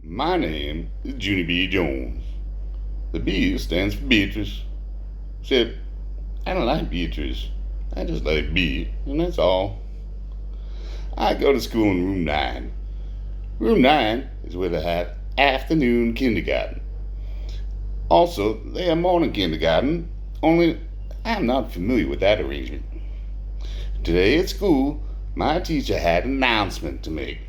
My name is Junie B. Jones. The B stands for Beatrice. Except I don't like Beatrice. I just like B, and that's all. I go to school in room 9. Room 9 is where they have afternoon kindergarten. Also, they have morning kindergarten, only I'm not familiar with that arrangement. Today at school, my teacher had an announcement to make.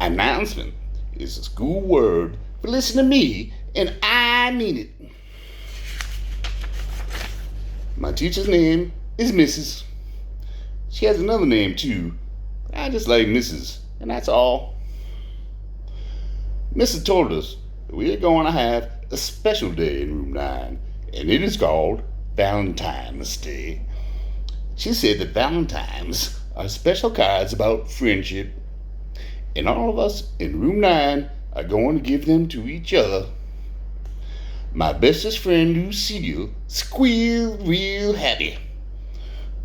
Announcement is a school word for listen to me, and I mean it. My teacher's name is Mrs. She has another name too. I just like Mrs., and that's all. Mrs. told us that we are going to have a special day in room 9, and it is called Valentime's Day. She said that Valentimes are special cards about friendship, and all of us in room 9 are going to give them to each other. My bestest friend Lucille squealed real happy.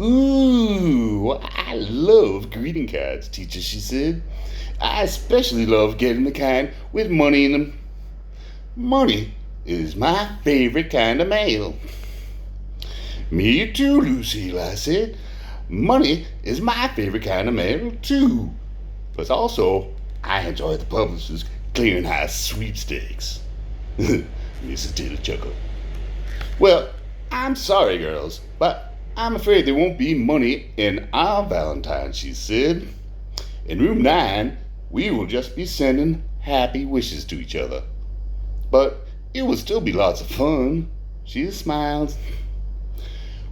Ooh, I love greeting cards, teacher, she said. I especially love getting the kind with money in them. Money is my favorite kind of mail. Me too, Lucille, I said. Money is my favorite kind of mail too. But also, I enjoy the publisher's clearinghouse sweepstakes. Mrs. Taylor chuckled. Well, I'm sorry, girls, but I'm afraid there won't be money in our Valentine, she said. In room 9, we will just be sending happy wishes to each other. But it will still be lots of fun. She smiled.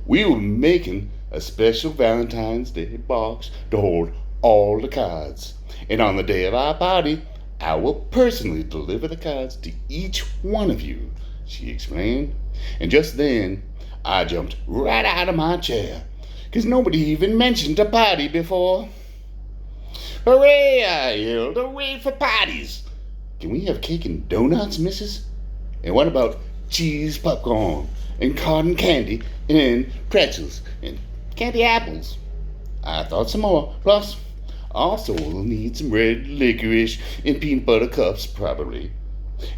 We will be making a special Valentine's Day box to hold all the cards. And on the day of our party, I will personally deliver the cards to each one of you, she explained. And just then, I jumped right out of my chair, because nobody even mentioned a party before. Hooray, I yelled, hooray for parties. Can we have cake and donuts, missus? And what about cheese popcorn and cotton candy and pretzels and candy apples? I thought some more. Plus, also we'll need some red licorice and peanut butter cups, probably.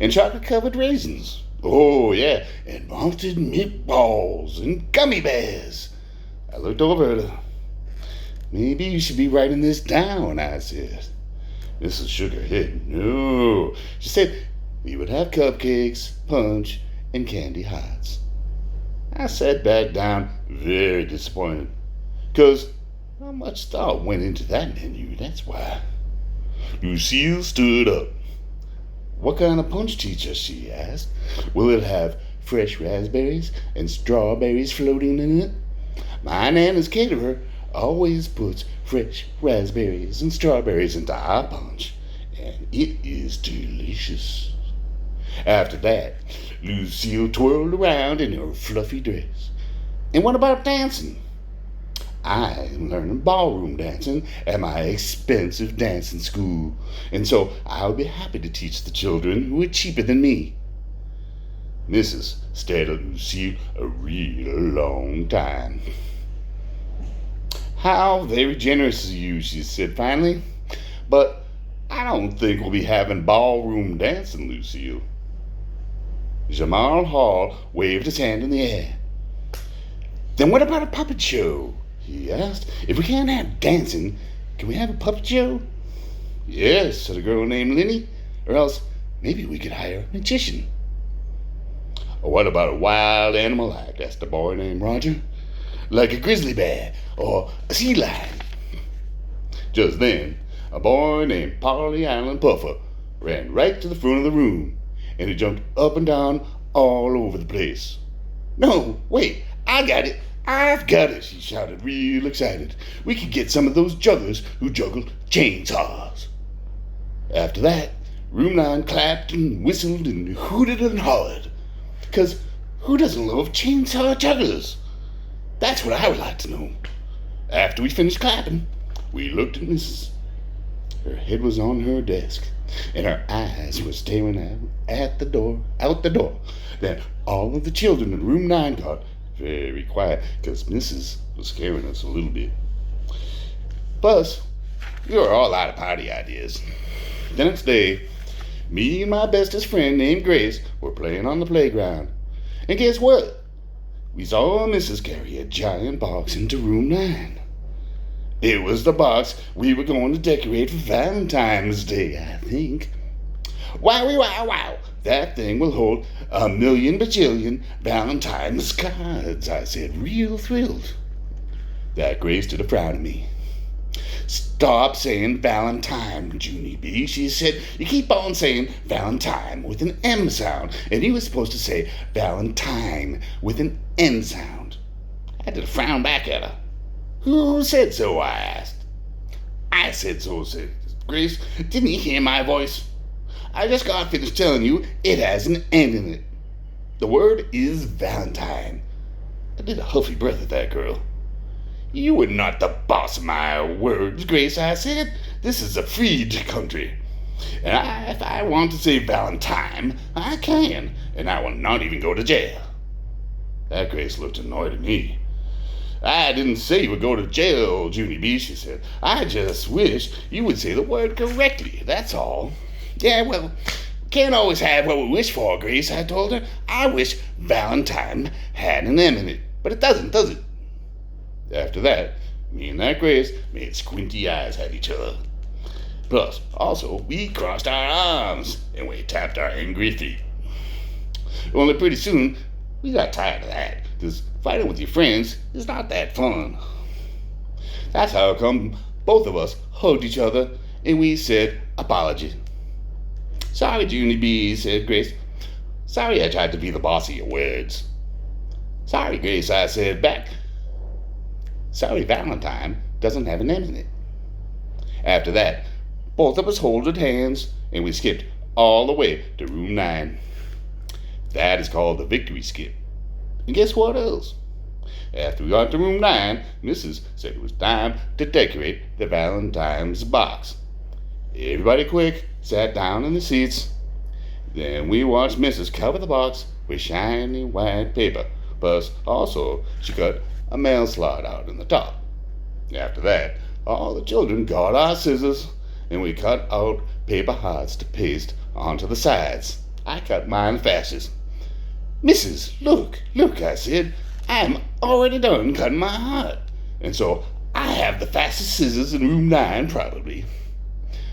And chocolate-covered raisins. Oh, yeah, and malted meatballs and gummy bears. I looked over at her. Maybe you should be writing this down, I said. Mrs. shook her head. No. She said we would have cupcakes, punch, and candy hearts. I sat back down, very disappointed, because not much thought went into that menu, that's why. Lucille stood up. What kind of punch, teacher? She asked. Will it have fresh raspberries and strawberries floating in it? My Nana's caterer always puts fresh raspberries and strawberries into our punch, and it is delicious. After that, Lucille twirled around in her fluffy dress. And what about dancing? I am learning ballroom dancing at my expensive dancing school, and so I'll be happy to teach the children who are cheaper than me. Mrs. stared at Lucille a real long time. How very generous of you, she said finally. But I don't think we'll be having ballroom dancing, Lucille. Jamal Hall waved his hand in the air. Then what about a puppet show? He asked. If we can't have dancing, can we have a puppet show? Yes, said a girl named Lenny. Or else maybe we could hire a magician. Or what about a wild animal act? Asked a boy named Roger. Like a grizzly bear or a sea lion. Just then, a boy named Polly Allen Puffer ran right to the front of the room, and he jumped up and down all over the place. No, wait, I got it. I've got it, she shouted, real excited. We could get some of those jugglers who juggle chainsaws. After that, room 9 clapped and whistled and hooted and hollered. 'Cause who doesn't love chainsaw jugglers? That's what I would like to know. After we finished clapping, we looked at Mrs. Her head was on her desk, and her eyes were staring out the door. Then all of the children in room 9 got very quiet, because Mrs. was scaring us a little bit. Plus, we were all out of party ideas. The next day, me and my bestest friend named Grace were playing on the playground. And guess what? We saw Mrs. carry a giant box into room 9. It was the box we were going to decorate for Valentine's Day, I think. Wowie, wow, wow. That thing will hold 1,000,000 bajillion Valentine's cards, I said, real thrilled. That Grace did a frown at me. Stop saying Valentime, Junie B, she said. You keep on saying Valentime with an M sound, and you were supposed to say Valentine with an N sound. I did a frown back at her. Who said so, I asked. I said so, said Grace. Didn't you hear my voice? I just got finished telling you it has an N in it. The word is Valentine. I did a huffy breath at that girl. You are not the boss of my words, Grace, I said. This is a freed country. And if I want to say Valentine, I can, and I will not even go to jail. That Grace looked annoyed at me. I didn't say you would go to jail, Junie B, she said. I just wish you would say the word correctly, that's all. Yeah, well, can't always have what we wish for, Grace, I told her. I wish Valentine had an M in it, but it doesn't, does it? After that, me and that Grace made squinty eyes at each other. Plus, also, we crossed our arms and we tapped our angry feet. Only pretty soon, we got tired of that, because fighting with your friends is not that fun. That's how come both of us hugged each other and we said apology. Sorry, Junie B, said Grace. Sorry I tried to be the boss of your words. Sorry, Grace, I said back. Sorry, Valentine doesn't have an M in it. After that, both of us holded hands and we skipped all the way to room 9. That is called the victory skip. And guess what else? After we got to room 9, Mrs. said it was time to decorate the Valentine's box. Everybody quick sat down in the seats. Then we watched Mrs. cover the box with shiny white paper. Plus, also, she cut a mail slot out in the top. After that, all the children got our scissors and we cut out paper hearts to paste onto the sides. I cut mine fastest. Mrs., look, I said. I'm already done cutting my heart. And so I have the fastest scissors in room 9, probably.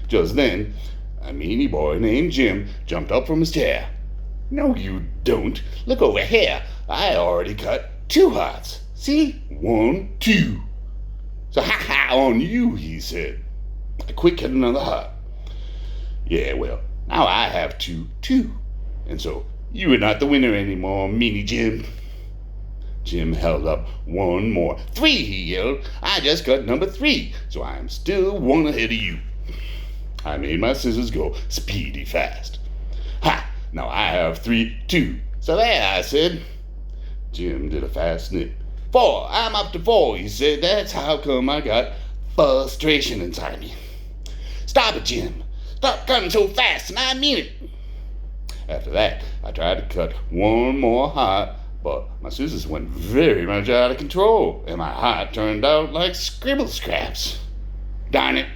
Just then, a meanie boy named Jim jumped up from his chair. No, you don't. Look over here. I already cut 2 hearts. See? 1, 2. So ha on you, he said. I quick cut another heart. Yeah, well, now I have 2, too. And so you are not the winner anymore, meanie Jim. Jim held up 1 more. 3, he yelled. I just cut number 3, so I'm still 1 ahead of you. I made my scissors go speedy fast. Ha! Now I have 3, too. So there, I said. Jim did a fast snip. 4, I'm up to 4, he said. That's how come I got frustration inside me. Stop it, Jim. Stop cutting so fast, and I mean it. After that, I tried to cut 1 more heart, but my scissors went very much out of control, and my heart turned out like scribble scraps. Darn it.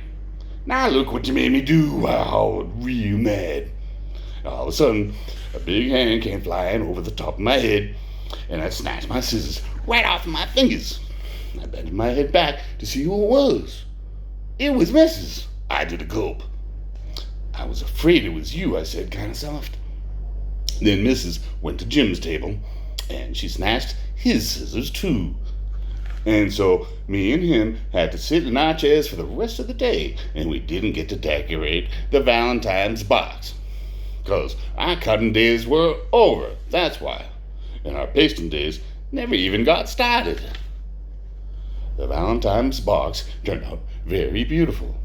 Now look what you made me do. I howled real mad. All of a sudden, a big hand came flying over the top of my head, and I snatched my scissors right off my fingers. I bent my head back to see who it was. It was Mrs. I did a gulp. I was afraid it was you, I said, kind of soft. Then Mrs. went to Jim's table, and she snatched his scissors too. And so me and him had to sit in our chairs for the rest of the day, and we didn't get to decorate the Valentine's box. 'Cause our cutting days were over, that's why. And our pasting days never even got started. The Valentine's box turned out very beautiful.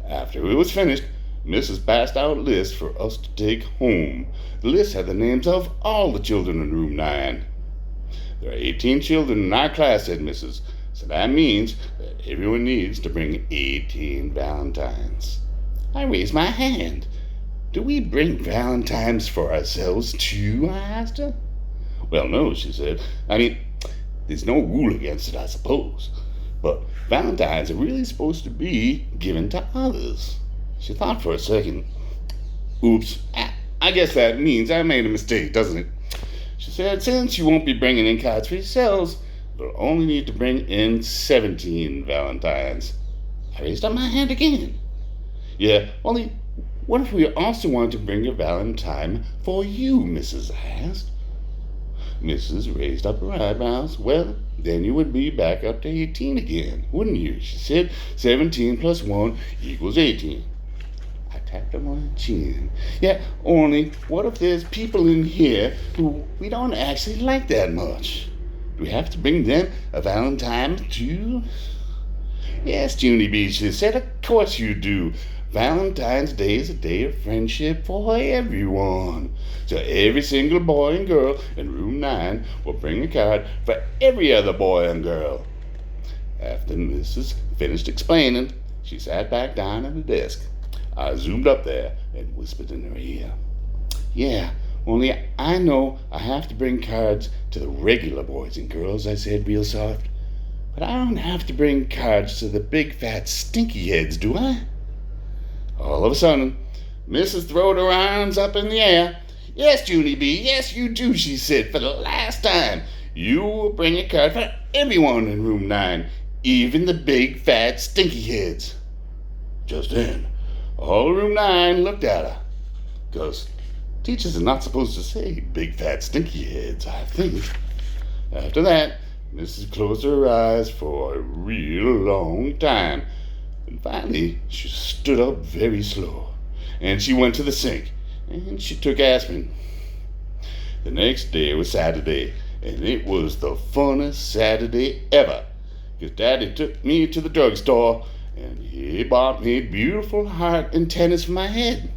After it was finished, Mrs. passed out a list for us to take home. The list had the names of all the children in room 9. There are 18 children in our class, said Mrs. So that means that everyone needs to bring 18 Valentines. I raised my hand. Do we bring Valentines for ourselves too? I asked her. Well, no, she said. I mean, there's no rule against it, I suppose. But Valentines are really supposed to be given to others. She thought for a second. Oops, I guess that means I made a mistake, doesn't it? She said, since you won't be bringing in cards for yourselves, you'll only need to bring in 17 Valentines. I raised up my hand again. Yeah, only what if we also want to bring a Valentine for you, Mrs. I asked. Mrs. raised up her eyebrows. Well, then you would be back up to 18 again, wouldn't you? She said, 17 plus 1 equals 18. I tapped her on the chin. Yeah, only what if there's people in here who we don't actually like that much? Do we have to bring them a Valentine too? Yes, Junie B, she said, of course you do. Valentine's Day is a day of friendship for everyone. So every single boy and girl in room 9 will bring a card for every other boy and girl. After Mrs. finished explaining, she sat back down at the desk. I zoomed up there and whispered in her ear. Yeah, only I know I have to bring cards to the regular boys and girls, I said real soft. But I don't have to bring cards to the big fat stinky heads, do I? All of a sudden, Mrs. throwed her arms up in the air. Yes, Junie B, yes you do, she said, for the last time. You will bring a card for everyone in room 9, even the big fat stinky heads. Just then, all room 9 looked at her. 'Cause teachers are not supposed to say big fat stinky heads, I think. After that, Mrs. closed her eyes for a real long time. And finally, she stood up very slow. And she went to the sink. And she took aspirin. The next day was Saturday. And it was the funnest Saturday ever. 'Cause Daddy took me to the drugstore. And he bought me beautiful heart antennas for my head.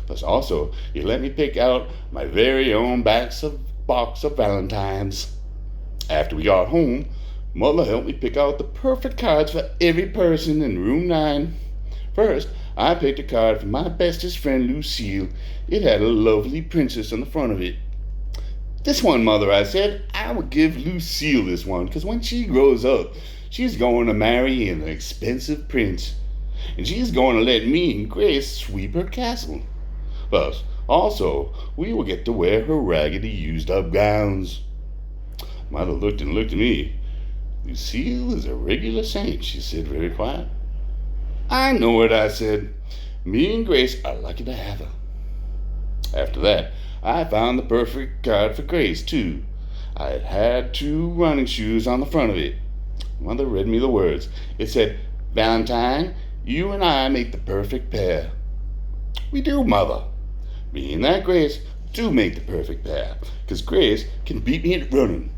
Plus also, he let me pick out my very own box of Valentines. After we got home, Mother helped me pick out the perfect cards for every person in room 9. First, I picked a card for my bestest friend Lucille. It had a lovely princess on the front of it. This one, Mother, I said, I will give Lucille this one, because when she grows up, she's going to marry an expensive prince. And she's going to let me and Grace sweep her castle. Plus, also, we will get to wear her raggedy, used-up gowns. Mother looked at me. Lucille is a regular saint, she said very quiet. I know it, I said. Me and Grace are lucky to have her. After that, I found the perfect card for Grace, too. I had 2 running shoes on the front of it. Mother read me the words. It said, Valentine, you and I make the perfect pair. We do, Mother. Me and that Grace do make the perfect pair, because Grace can beat me at running.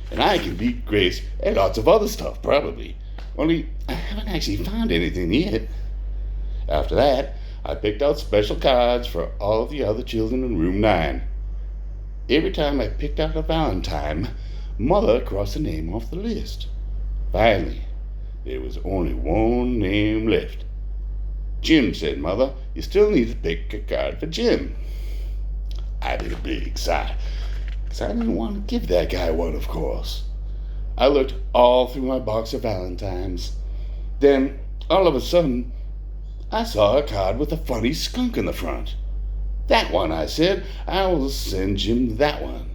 And I can beat Grace at lots of other stuff, probably. Only, I haven't actually found anything yet. After that, I picked out special cards for all of the other children in room 9. Every time I picked out a Valentine, Mother crossed the name off the list. Finally, there was only one name left. Jim, said Mother. You still need to pick a card for Jim. I did a big sigh, because I didn't want to give that guy one, of course. I looked all through my box of Valentines. Then, all of a sudden, I saw a card with a funny skunk in the front. That one, I said. I will send Jim that one.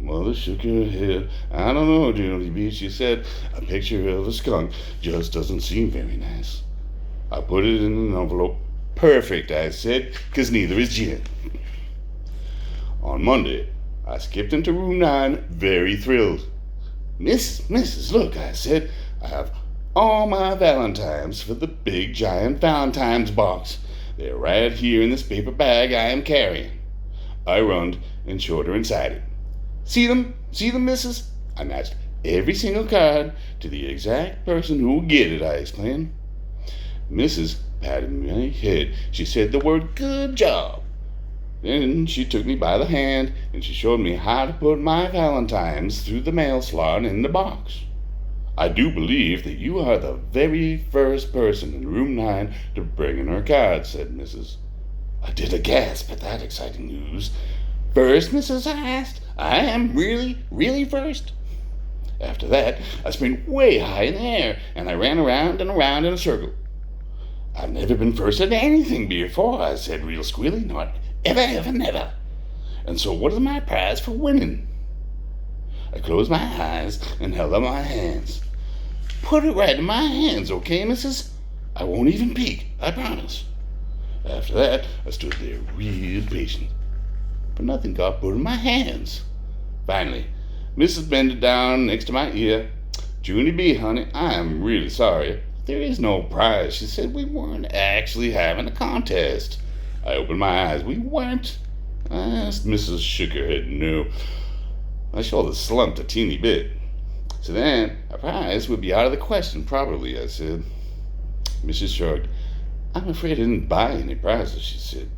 Mother shook her head. I don't know, Junie B, she said. A picture of a skunk just doesn't seem very nice. I put it in an envelope. Perfect, I said, because neither is Jim. On Monday, I skipped into room 9, very thrilled. Mrs., look, I said. I have all my Valentines for the big, giant Valentine's box. They're right here in this paper bag I am carrying. I runned and showed her inside it. See them, Mrs.? I matched every single card to the exact person who will get it, I explained. Mrs. patted my head. She said the word, good job. Then she took me by the hand and she showed me how to put my Valentines through the mail slot in the box. I do believe that you are the very first person in room 9 to bring in her cards, said Mrs. I did a gasp at that exciting news. First, Mrs., I asked. I am really first? After that, I sprang way high in the air, and I ran around and around in a circle. I've never been first at anything before, I said real squealy, not Ever, ever, never. And so what is my prize for winning? I closed my eyes and held up my hands. Put it right in my hands, okay, missus? I won't even peek, I promise. After that, I stood there real patient. But nothing got put in my hands. Finally, Mrs. bended down next to my ear. Junie B, honey, I am really sorry. There is no prize. She said we weren't actually having a contest. I opened my eyes. We weren't. Mrs. shook her head no. My shoulder slumped a teeny bit. So then, a prize would be out of the question, probably, I said. Mrs. shrugged. I'm afraid I didn't buy any prizes, she said.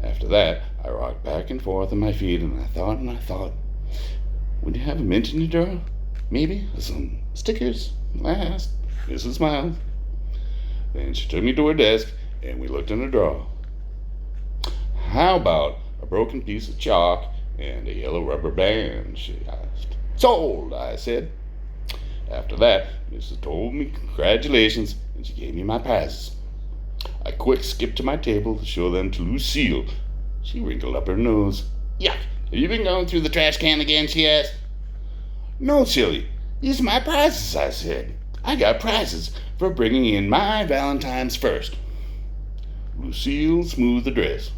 After that, I rocked back and forth on my feet, and I thought. Would you have a mint in your drawer? Maybe? Or some stickers? I asked. Mrs. smiled. Then she took me to her desk, and we looked in her drawer. How about a broken piece of chalk and a yellow rubber band, she asked. Sold, I said. After that, Mrs. told me congratulations, and she gave me my prizes. I quick skipped to my table to show them to Lucille. She wrinkled up her nose. Yuck! Have you been going through the trash can again? She asked. No, silly. These are my prizes, I said. I got prizes for bringing in my Valentine's first. Lucille smoothed the dress.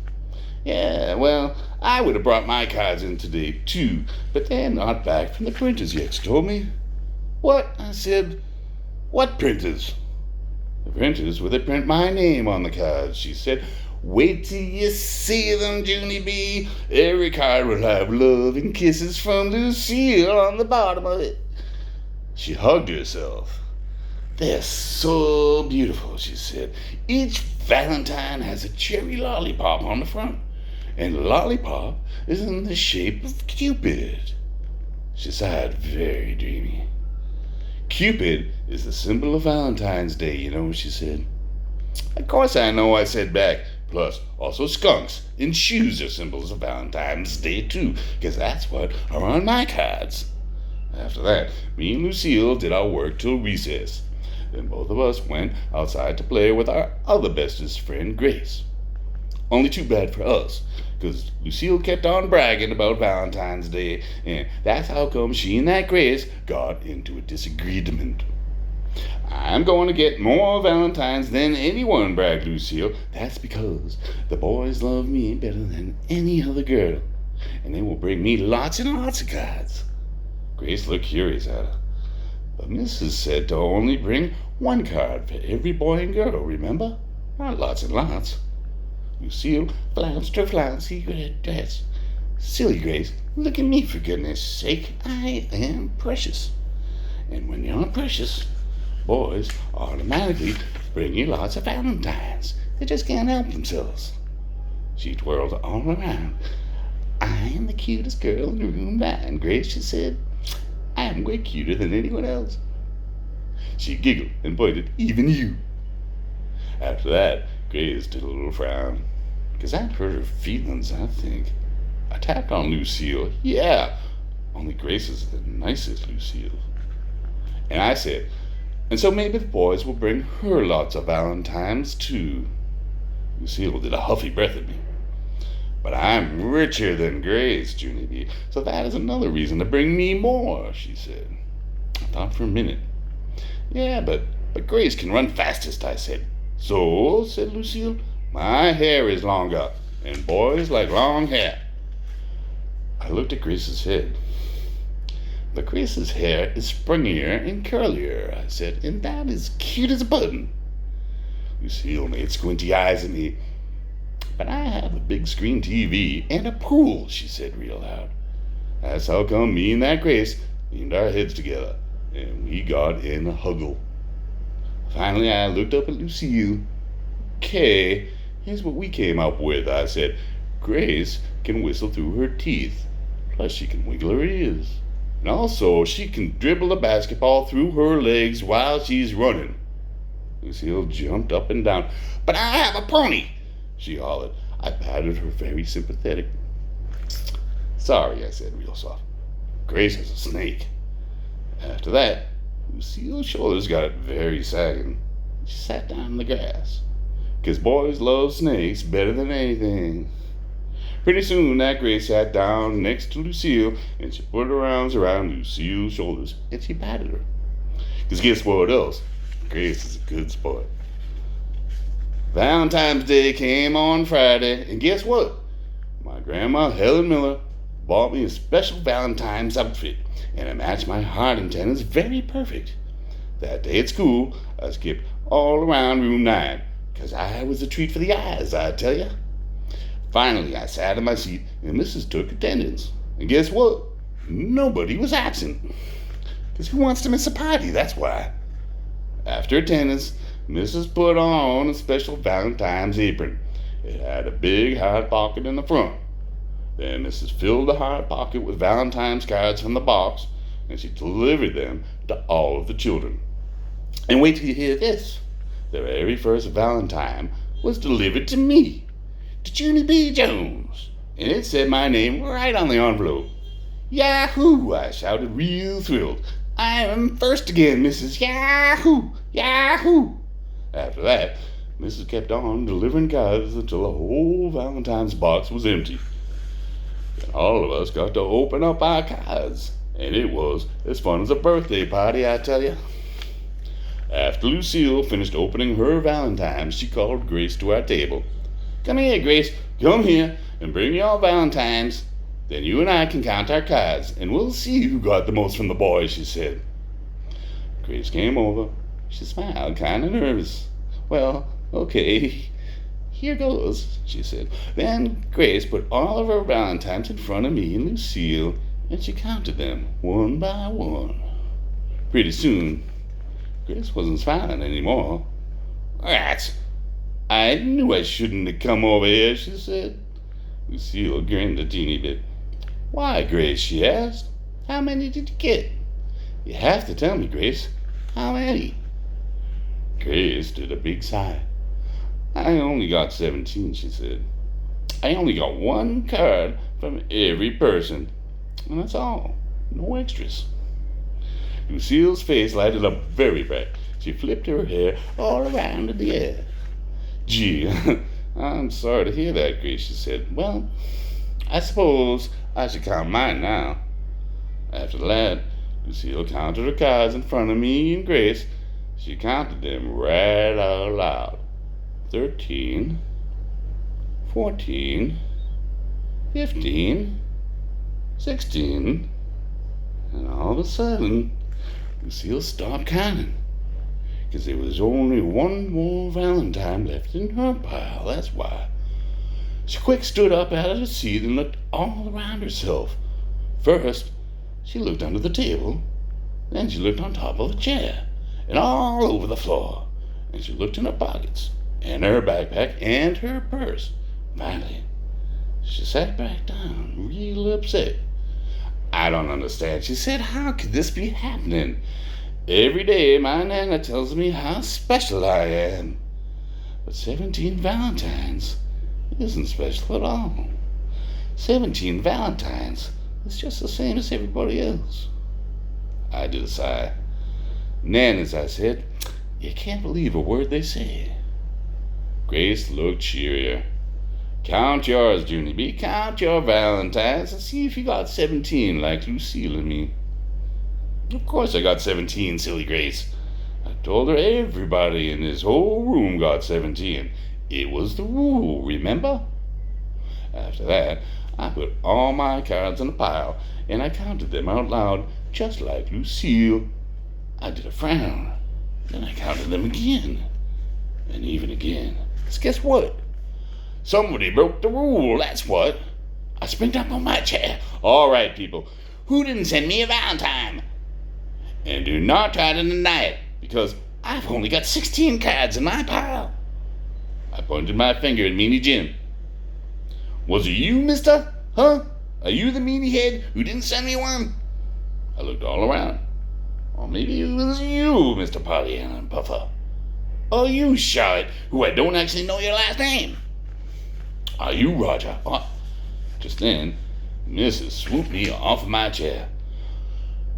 Yeah, well, I would have brought my cards in today, too, but they're not back from the printers yet, she told me. What? I said. What printers? The printers where they print my name on the cards, she said. Wait till you see them, Junie B. Every card will have love and kisses from Lucille on the bottom of it. She hugged herself. They're so beautiful, she said. Each Valentine has a cherry lollipop on the front, and the lollipop is in the shape of Cupid. She sighed very dreamy. Cupid is the symbol of Valentine's Day, you know, she said. Of course I know, I said back. Plus, also skunks and shoes are symbols of Valentine's Day, too, because that's what are on my cards. After that, me and Lucille did our work till recess. Then both of us went outside to play with our other bestest friend, Grace. Only too bad for us, because Lucille kept on bragging about Valentine's Day, and that's how come she and that Grace got into a disagreement. I'm going to get more Valentines than anyone, bragged Lucille. That's because the boys love me better than any other girl, and they will bring me lots and lots of cards. Grace looked curious at her. But Mrs. said to only bring one card for every boy and girl, remember? Not lots and lots. Lucille flounced her flouncy red dress. Silly Grace, look at me for goodness sake. I am precious. And when you're precious, boys automatically bring you lots of Valentines. They just can't help themselves. She twirled all around. I am the cutest girl in the room by, Grace, she said. I am way cuter than anyone else. She giggled and pointed, even you. After that, Grace did a little frown, because I'd hurt her feelings, I think. I tapped on Lucille. Yeah, only Grace is the nicest, Lucille. And I said, and so maybe the boys will bring her lots of Valentines, too. Lucille did a huffy breath at me. But I'm richer than Grace, Junie B, so that is another reason to bring me more, she said. I thought for a minute. Yeah, but Grace can run fastest, I said. So, said Lucille, my hair is longer, and boys like long hair. I looked at Grace's head. But Grace's hair is springier and curlier, I said, and that is cute as a button. Lucille made squinty eyes at me. But I have a big screen TV and a pool, she said real loud. That's how come me and that Grace leaned our heads together, and we got in a huggle. Finally, I looked up at Lucille. Okay, here's what we came up with, I said. Grace can whistle through her teeth, plus she can wiggle her ears. And also, she can dribble a basketball through her legs while she's running. Lucille jumped up and down. But I have a pony, she hollered. I patted her very sympathetic. Sorry, I said real soft. Grace has a snake. After that, Lucille's shoulders got very sagging. She sat down in the grass. 'Cause boys love snakes better than anything. Pretty soon that Grace sat down next to Lucille, and she put her arms around Lucille's shoulders, and she patted her. Because guess what else? Grace is a good sport. Valentine's Day came on Friday, and guess what? My grandma, Helen Miller, bought me a special Valentine's outfit, and it matched my heart antennas very perfect. That day at school, I skipped all around room 9, because I was a treat for the eyes, I tell ya. Finally, I sat in my seat, and Mrs. took attendance. And guess what? Nobody was absent. Because who wants to miss a party? That's why. After attendance, Mrs. put on a special Valentine's apron. It had a big hard pocket in the front. Then Mrs. filled the hard pocket with Valentine's cards from the box, and she delivered them to all of the children. And wait till you hear this. The very first Valentine was delivered to me, to Junie B. Jones, and it said my name right on the envelope. Yahoo! I shouted, real thrilled. I am first again, Mrs. Yahoo! Yahoo! After that, Mrs. kept on delivering cards until the whole Valentine's box was empty. And all of us got to open up our cards, and it was as fun as a birthday party, I tell you. After Lucille finished opening her Valentines, she called Grace to our table. Come here, Grace, come here and bring your Valentines. Then you and I can count our cards, and we'll see who got the most from the boys, she said. Grace came over. She smiled, kind of nervous. Well, okay, here goes, she said. Then Grace put all of her Valentines in front of me and Lucille, and she counted them one by one. Pretty soon, Grace wasn't smiling anymore. Rats! I knew I shouldn't have come over here, she said. Lucille grinned a teeny bit. Why, Grace, she asked. How many did you get? You have to tell me, Grace. How many? Grace did a big sigh. I only got 17, she said. I only got one card from every person, and that's all. No extras. Lucille's face lighted up very bright. She flipped her hair all around in the air. Gee, I'm sorry to hear that, Grace, she said. Well, I suppose I should count mine now. After that, Lucille counted her cards in front of me and Grace. She counted them right out loud. 13, 14, 15, 16, and all of a sudden, Lucille stopped counting, because there was only one more Valentine left in her pile, that's why. She quick stood up out of her seat and looked all around herself. First, she looked under the table, then she looked on top of a chair, and all over the floor, and she looked in her pockets, and her backpack, and her purse. Finally, she sat back down, real upset. I don't understand, she said. How could this be happening? Every day my Nana tells me how special I am. But 17 Valentines isn't special at all. 17 Valentines is just the same as everybody else. I did a sigh. Nanas, I said, you can't believe a word they say. Grace looked cheerier. Count yours, Junie B. Count your Valentines and see if you got 17 like Lucille and me. Of course I got 17, silly Grace. I told her everybody in this whole room got 17. It was the rule, remember? After that, I put all my cards in a pile, and I counted them out loud, just like Lucille. I did a frown. Then I counted them again, and even again. So guess what? Somebody broke the rule, that's what. I sprang up on my chair. All right, people, who didn't send me a Valentine? And do not try to deny it, because I've only got 16 cards in my pile. I pointed my finger at Meanie Jim. Was it you, mister? Huh? Are you the meanie head who didn't send me one? I looked all around. Or maybe it was you, Mr. Pollyanna and Puffer. Or you, Charlotte, who I don't actually know your last name. Are you Roger? Just then, Mrs. swooped me off of my chair.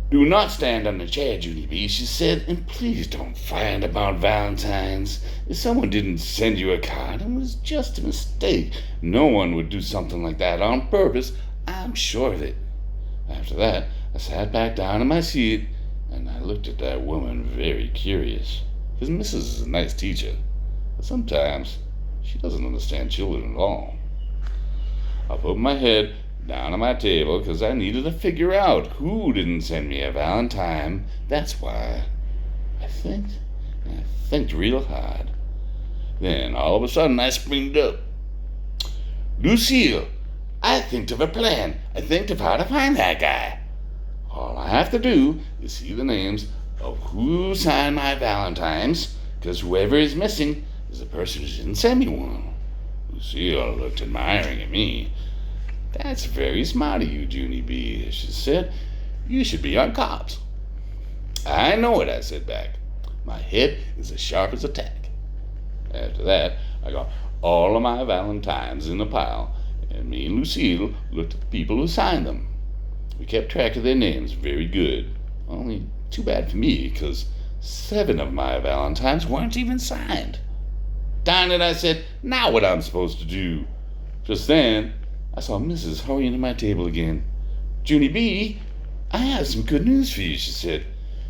Do not stand on the chair, Junie B, she said, and please don't find about Valentine's. If someone didn't send you a card, it was just a mistake. No one would do something like that on purpose. I'm sure of it. After that, I sat back down in my seat, and I looked at that woman very curious. Because Mrs. is a nice teacher, but sometimes she doesn't understand children at all. I put my head down on my table because I needed to figure out who didn't send me a Valentime. That's why. I think real hard. Then all of a sudden I springed up. Lucille, I think of a plan. I think of how to find that guy. All I have to do is see the names of who signed my Valentines, because whoever is missing is the person who didn't send me one. Lucille looked admiring at me. That's very smart of you, Junie B, she said. You should be on cops. I know it, I said back. My head is as sharp as a tack. After that, I got all of my Valentines in a pile, and me and Lucille looked at the people who signed them. We kept track of their names very good. Only too bad for me, because 7 of my Valentines weren't even signed. Darn it, I said. Now what I'm supposed to do? Just then, I saw Mrs. hurrying to my table again. Junie B, I have some good news for you, she said.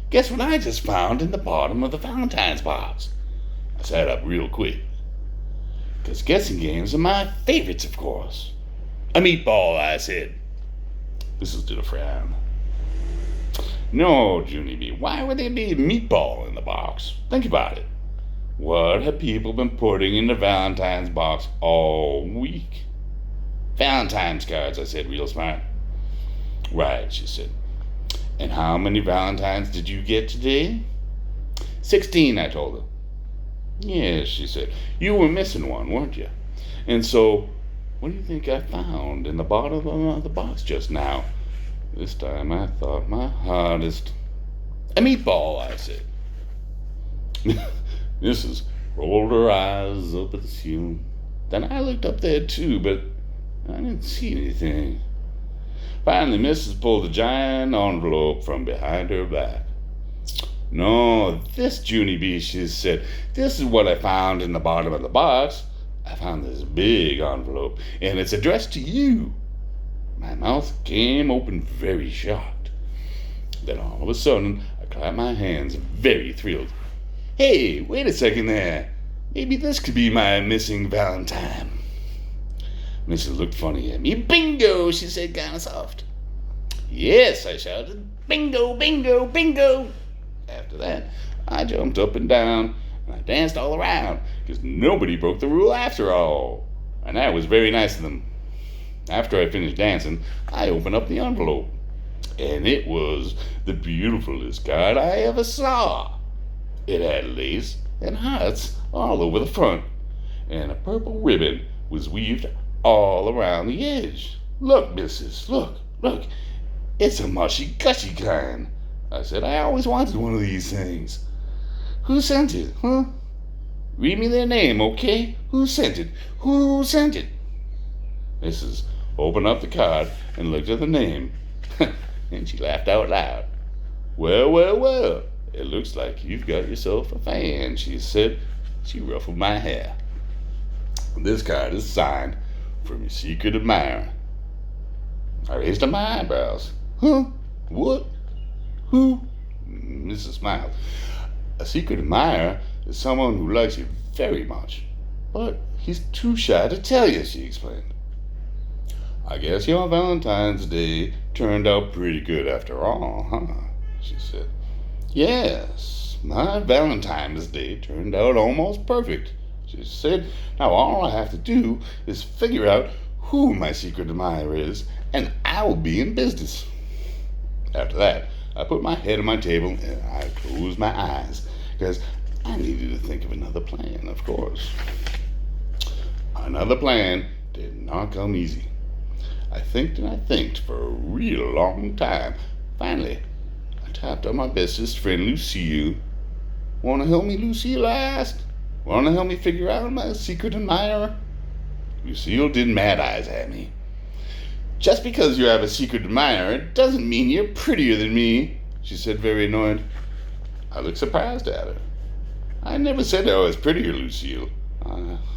Guess what I just found in the bottom of the Valentine's box? I sat up real quick. Because guessing games are my favorites, of course. A meatball, I said. Mrs. did a frown. No, Junie B, why would there be a meatball in the box? Think about it. What have people been putting in the Valentine's box all week? Valentine's cards, I said, real smart. Right, she said. And how many Valentines did you get today? 16, I told her. Yes, she said. You were missing one, weren't you? And so, what do you think I found in the bottom of the box just now? This time I thought my hardest. A meatball, I said. Mrs. rolled her eyes up at the ceiling. Then I looked up there too, but I didn't see anything. Finally, Mrs. pulled a giant envelope from behind her back. No, this, Junie B, she said, this is what I found in the bottom of the box. I found this big envelope, and it's addressed to you. My mouth came open very shocked. Then all of a sudden, I clapped my hands, very thrilled. Hey, wait a second there. Maybe this could be my missing Valentine. Mrs. looked funny at me. Bingo, she said, kind of soft. Yes, I shouted. Bingo, bingo, bingo. After that, I jumped up and down, and I danced all around, because nobody broke the rule after all. And that was very nice of them. After I finished dancing, I opened up the envelope, and it was the beautifulest card I ever saw. It had lace and hearts all over the front, and a purple ribbon was weaved all around the edge. Look, missus, look. It's a mushy, gushy kind. I said, I always wanted one of these things. Who sent it, huh? Read me their name, okay? Who sent it? Mrs. opened up the card and looked at the name. And she laughed out loud. Well, it looks like you've got yourself a fan, she said. She ruffled my hair. This card is signed from your secret admirer. I raised up my eyebrows. Huh? What? Who? Mrs. smiled. A secret admirer is someone who likes you very much, but he's too shy to tell you, she explained. I guess your Valentine's Day turned out pretty good after all, huh? She said. Yes, my Valentine's Day turned out almost perfect, she said. Now all I have to do is figure out who my secret admirer is, and I will be in business. After that, I put my head on my table and I closed my eyes, because I needed to think of another plan, of course. Another plan did not come easy. I thinked for a real long time. Finally, I tapped on my bestest friend, Lucille. Want to help me, Lucille? I asked. Want to help me figure out my secret admirer? Lucille did mad eyes at me. Just because you have a secret admirer doesn't mean you're prettier than me. she said, very annoyed. I looked surprised at her. I never said I was prettier, Lucille.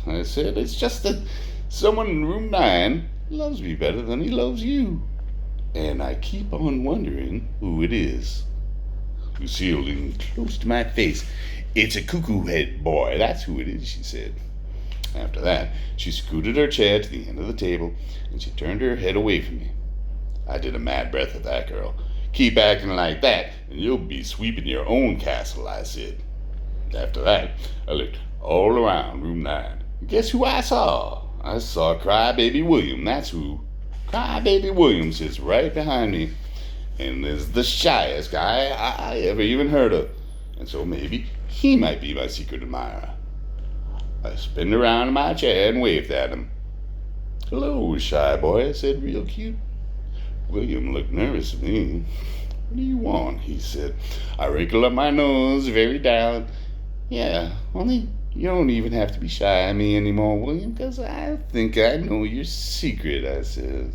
I said, it's just that someone in room 9 loves me better than he loves you. And I keep on wondering who it is. Lucille leaned close to my face. It's a cuckoo head boy, that's who it is, she said. After that, she scooted her chair to the end of the table, and she turned her head away from me. I did a mad breath at that girl. Keep acting like that, and you'll be sweeping your own castle, I said. After that, I looked all around room 9. Guess who I saw? I saw Crybaby William, that's who. Crybaby William sits right behind me, and is the shyest guy I ever even heard of. And so maybe he might be my secret admirer. I spinned around in my chair and waved at him. Hello, shy boy, I said, real cute. William looked nervous at me. What do you want? He said. I wrinkled up my nose very down. Yeah, only you don't even have to be shy of me anymore, William, because I think I know your secret, I said.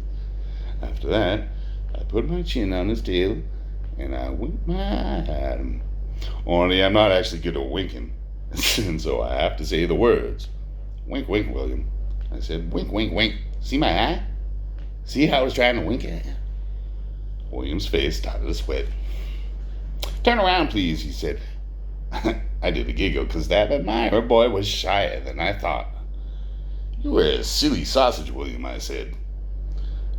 After that, I put my chin on his tail, and I winked my eye at him. Only I'm not actually good at winking, and so I have to say the words. Wink, wink, William. I said, wink, wink, wink. See my eye? See how I was trying to wink at you? William's face started to sweat. Turn around, please, he said. I did a giggle, because that admirer boy was shyer than I thought. You were a silly sausage, William, I said.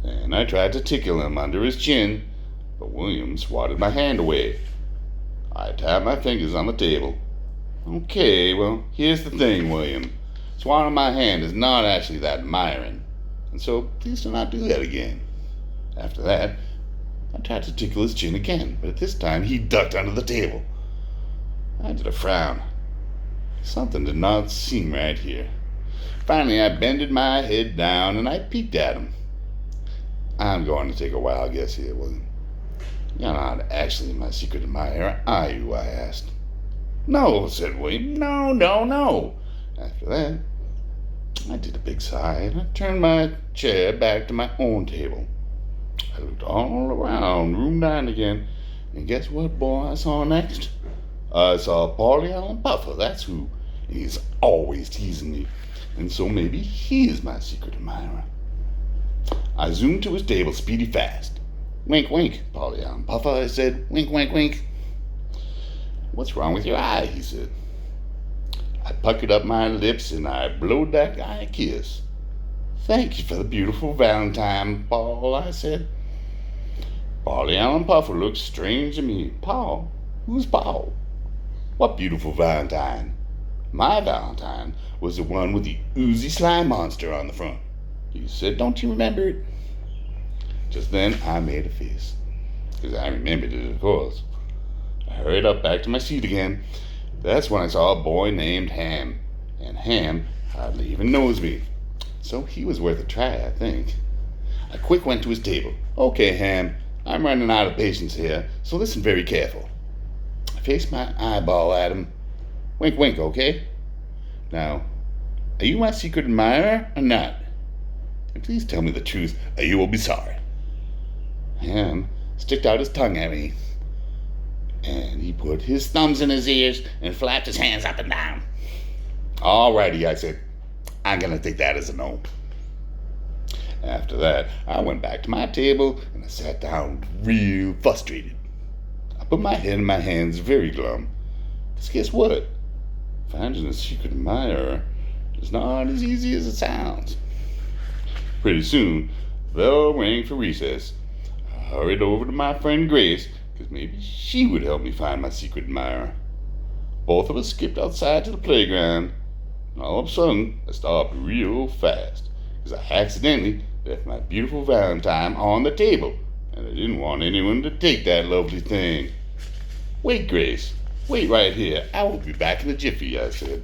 And I tried to tickle him under his chin, but William swatted my hand away. I tapped my fingers on the table. Okay, well, here's the thing, William. Swatting my hand is not actually that admiring, and so please do not do that again. After that, I tried to tickle his chin again, but this time he ducked under the table. I did a frown. Something did not seem right here. Finally, I bended my head down and I peeked at him. I'm going to take a wild guess here, William. You're not actually my secret admirer, are you? I asked. No, said William. No. After that, I did a big sigh and I turned my chair back to my own table. I looked all around room 9 again, and guess what boy I saw next? I saw Paulie Allen Puffer, that's who. He's always teasing me, and so maybe he is my secret admirer. I zoomed to his table speedy fast. Wink, wink, Paulie Allen Puffer, I said. Wink, wink, wink. What's wrong with your eye? He said. I puckered up my lips and I blowed that guy a kiss. Thank you for the beautiful Valentime, Paul, I said. Paulie Allen Puffer looked strange to me. Paul? Who's Paul? What beautiful Valentine? My Valentine was the one with the oozy slime monster on the front. He said, don't you remember it? Just then I made a face, because I remembered it, of course. I hurried up back to my seat again. That's when I saw a boy named Ham, and Ham hardly even knows me. So he was worth a try, I think. I quick went to his table. Okay, Ham, I'm running out of patience here, so listen very careful. I faced my eyeball at him. Wink, wink, okay? Now, are you my secret admirer or not? And please tell me the truth, or you will be sorry. Ham sticked out his tongue at me, and he put his thumbs in his ears and flapped his hands up and down. All righty, I said. I'm going to take that as a no. After that, I went back to my table and I sat down real frustrated. I put my head in my hands very glum. Because guess what? Finding a secret admirer is not as easy as it sounds. Pretty soon, the bell rang for recess. I hurried over to my friend Grace, because maybe she would help me find my secret admirer. Both of us skipped outside to the playground, and all of a sudden, I stopped real fast, because I accidentally left my beautiful Valentine on the table, and I didn't want anyone to take that lovely thing. Wait, Grace. Wait right here. I will be back in a jiffy, I said.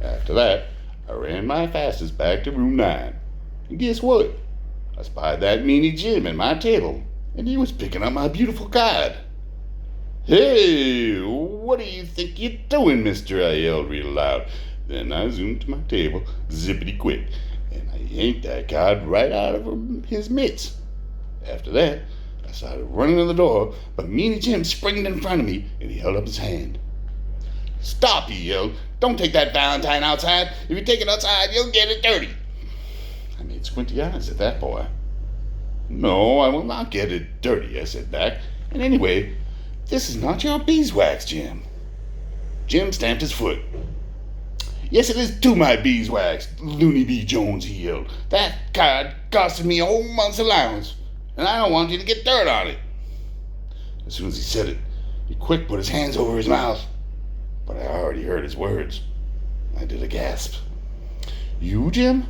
After that, I ran my fastest back to room 9. And guess what? I spied that meanie Jim at my table, and he was picking up my beautiful card. Hey, what do you think you're doing, mister? I yelled real loud. Then I zoomed to my table, zippity quick, and I yanked that card right out of his mitts. After that, I started running to the door, but Meanie Jim sprang in front of me and he held up his hand. "Stop," he yelled. "Don't take that Valentine outside. If you take it outside, you'll get it dirty." I made squinty eyes at that boy. "No, I will not get it dirty," I said back. "And anyway, this is not your beeswax, Jim." Jim stamped his foot. "Yes, it is to my beeswax, Looney B. Jones," he yelled. "That card costed me a whole month's allowance, and I don't want you to get dirt on it." As soon as he said it, he quick put his hands over his mouth. But I already heard his words. I did a gasp. "You, Jim?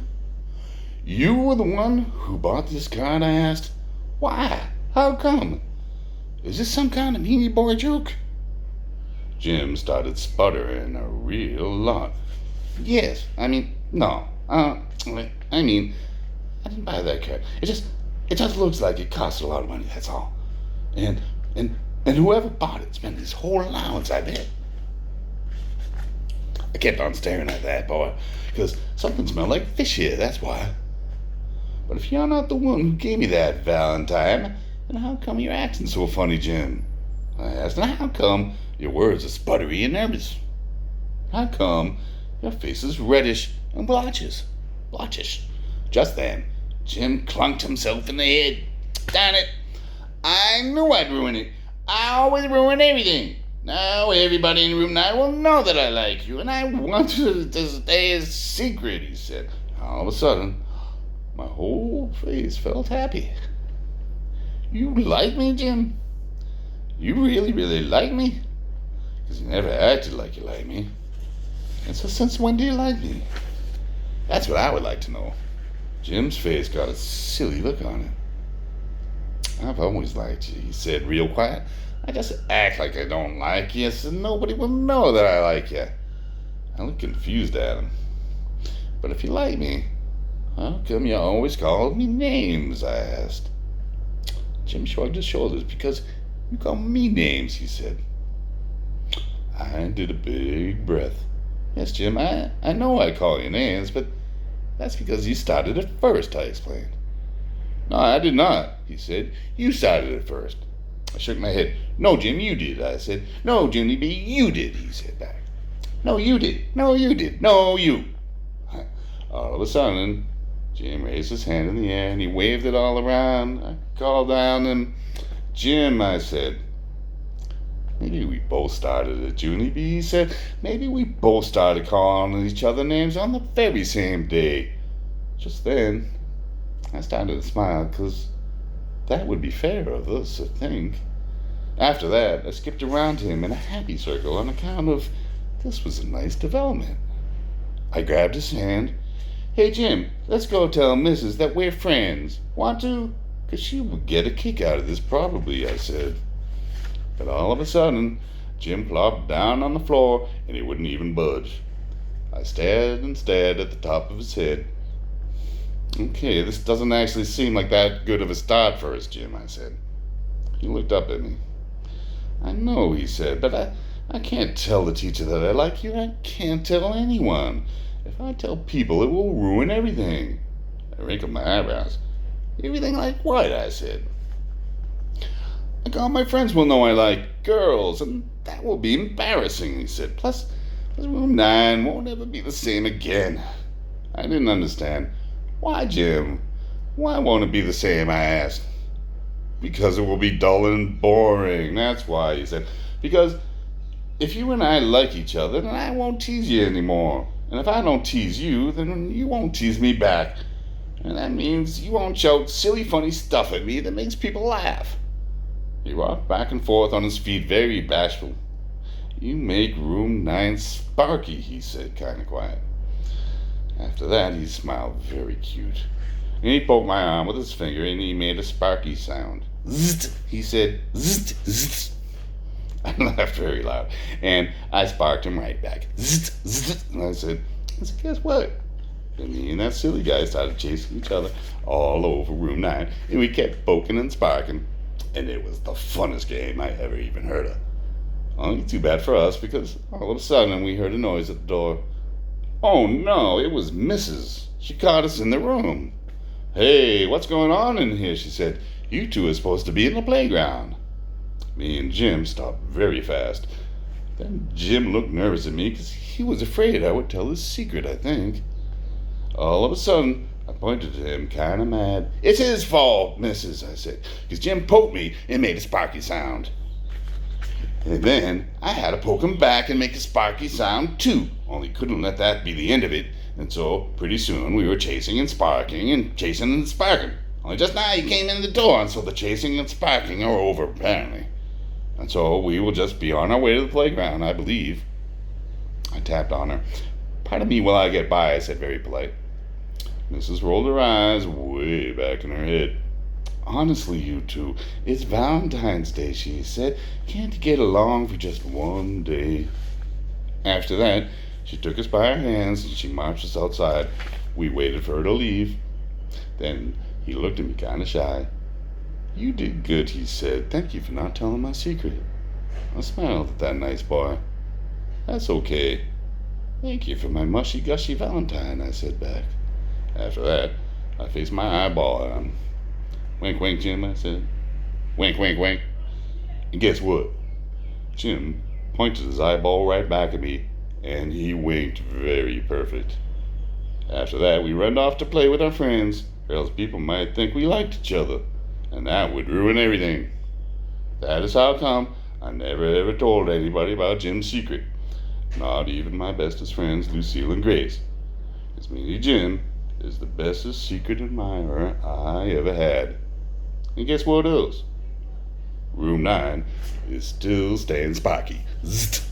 You were the one who bought this card?" I asked. "Why? How come? Is this some kind of meanie boy joke?" Jim started sputtering a real lot. "Yes, no. I didn't buy that card. It just looks like it cost a lot of money, that's all. And whoever bought it spent his whole allowance, I bet." I kept on staring at that boy, because something smelled like fish here, that's why. "But if you're not the one who gave me that Valentime, then how come you're acting so funny, Jim?" I asked. "And how come your words are sputtery and nervous? How come your face is reddish and blotchish?" Just then, Jim clunked himself in the head. "Darn it! I knew I'd ruin it. I always ruin everything. Now everybody in room 9 will know that I like you, and I want it to stay a secret," he said. All of a sudden, my whole face felt happy. "You like me, Jim? You really, really like me? Because you never acted like you like me. And so since when do you like me? That's what I would like to know." Jim's face got a silly look on it. "I've always liked you," he said real quiet. "I just act like I don't like you, so nobody will know that I like you." I looked confused at him. "But if you like me, how come you always call me names?" I asked. Jim shrugged his shoulders. "Because you call me names," he said. I did a big breath. "Yes, Jim, I know I call you names, but that's because you started it first," I explained. "No, I did not," he said. "You started it first." I shook my head. "No, Jim, you did," I said. "No, Junie B, you did," he said back. "No, you did. No, you did. No, you." All of a sudden, Jim raised his hand in the air and he waved it all around. I called down and, "Jim," I said. "Maybe we both started it, Junie B," he said. "Maybe we both started calling each other names on the very same day." Just then, I started to smile, because that would be fair of us, I think. After that, I skipped around him in a happy circle on account of this was a nice development. I grabbed his hand. "Hey, Jim, let's go tell Mrs. that we're friends. Want to? Because she would get a kick out of this, probably," I said. But all of a sudden, Jim plopped down on the floor and he wouldn't even budge. I stared and stared at the top of his head. "Okay, this doesn't actually seem like that good of a start for us, Jim," I said. He looked up at me. "I know," he said, "but I can't tell the teacher that I like you. I can't tell anyone. If I tell people, it will ruin everything." I wrinkled my eyebrows. "Everything like what?" I said. "Like all my friends will know I like girls, and that will be embarrassing," he said. Plus room 9 won't ever be the same again." I didn't understand. "Why, Jim? Why won't it be the same?" I asked. "Because it will be dull and boring, that's why," he said. "Because if you and I like each other, then I won't tease you anymore. And if I don't tease you, then you won't tease me back. And that means you won't shout silly, funny stuff at me that makes people laugh." He rocked back and forth on his feet, very bashful. "You make room 9 sparky," he said, kind of quiet. After that, he smiled very cute. And he poked my arm with his finger, and he made a sparky sound. "Zzzt," he said. "Zzzt, zzzt." I laughed very loud, and I sparked him right back. "Zzzt, zzzt." And I said, "Guess what?" And me and that silly guy started chasing each other all over room 9, and we kept poking and sparking. And it was the funnest game I ever even heard of. Only too bad for us, because all of a sudden we heard a noise at the door. Oh no, it was Mrs. She caught us in the room. "Hey, what's going on in here?" she said. You two are supposed to be in the playground." Me and Jim stopped very fast. Then Jim looked nervous at me because he was afraid I would tell his secret, I think. All of a sudden, I pointed to him, kind of mad. "It's his fault, missus," I said, "because Jim poked me and made a sparky sound." And then I had to poke him back and make a sparky sound too, only couldn't let that be the end of it. And so pretty soon we were chasing and sparking and chasing and sparking. Only just now you came in the door, and so the chasing and sparking are over apparently. And so we will just be on our way to the playground, I believe. I tapped on her. "Pardon me while I get by," I said, very polite. Mrs. rolled her eyes way back in her head. "Honestly, you two, it's Valentine's Day," she said. "Can't you get along for just one day?" After that, she took us by our hands and she marched us outside. We waited for her to leave. Then he looked at me kind of shy. "You did good," he said. "Thank you for not telling my secret." I smiled at that nice boy. "That's okay. Thank you for my mushy gushy Valentine," I said back. After that, I faced my eyeball at him. "Wink, wink, Jim," I said. "Wink, wink, wink." And guess what? Jim pointed his eyeball right back at me, and he winked very perfect. After that, we run off to play with our friends, or else people might think we liked each other, and that would ruin everything. That is how come I never ever told anybody about Jim's secret, not even my bestest friends, Lucille and Grace. Because me, Jim, is the bestest secret admirer I ever had. And guess what else? Room 9 is still staying sparky. Zzzt.